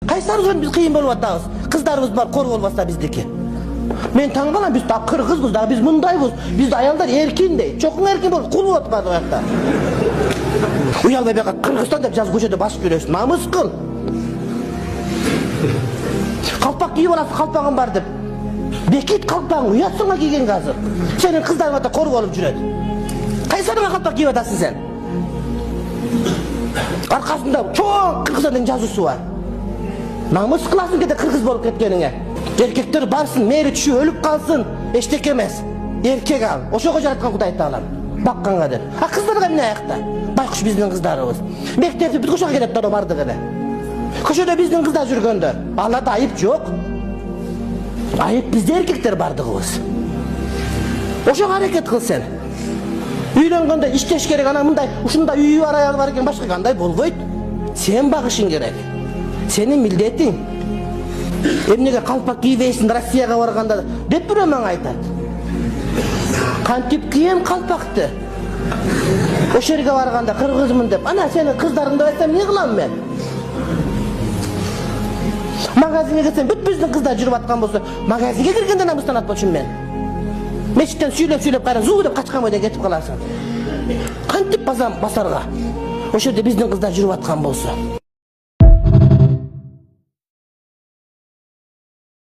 Кайсарыбыз биз кыйын болуп атабыз. Кыздарыбыз бар кор болбаса биздики. Мен таң калам, биз да кыргызбыз да, биз мындайбыз. Биз аялдар эркин дейт. Чоң эркин болуп кул болуп атпады аякта. Уялбай бияка Кыргызстан деп жазып көчөдө басып жүрөсүң. Намыс кыл. Калпак кийип аласың, калпагың бар деп. Бекит калпагың, уятсыңга кийген азыр. Сенин кыздарың ата кор болуп жүрөт. Кайсарыңа калпак кийип атасың сен? Аркасында чоң Кыргызстандын жазуусу бар. Намыс кыласың кете кыргыз болуп кеткениңе. Эркектер барсын, мээри түшүп өлүп калсын, эчтеке эмес. Эркек ал, ошого жараткан Кудай Таалам. Бакканга деп. А кыздарга эмне аякта? Байкуш биздин кыздарыбыз. Мектепти бүткүчө келет да бардык эле. Көчөдө биздин кыздар жүргөндө, аларда айып жок. Айып бизде эркектер бардыгыбыз. Ошого аракет кыл сен. Үйлөнгөндө иштеш керек, ана мындай, ушундай үйү бар, аялы бар экен, башка кандай болбойт. Сен багышың керек. Сенин милдетиң. Эмнеге калпак кийбейсиң Россияга барганда деп бирөө мага айтат. Кантип кийем калпакты? Ошо жерге барганда кыргызмын деп, ана сенин кыздарыңды айтсам эмне кылам мен? Магазинге кетсем, бүт биздин кыздар жүрүп аткан болсо, магазинге киргенде намыстанат болчумун мен. Мечиттен сүйлөп кайра зуу деп качкан бойдон кетип каласың. Кантип басарга? Ошо жерде биздин кыздар жүрүп аткан болсо.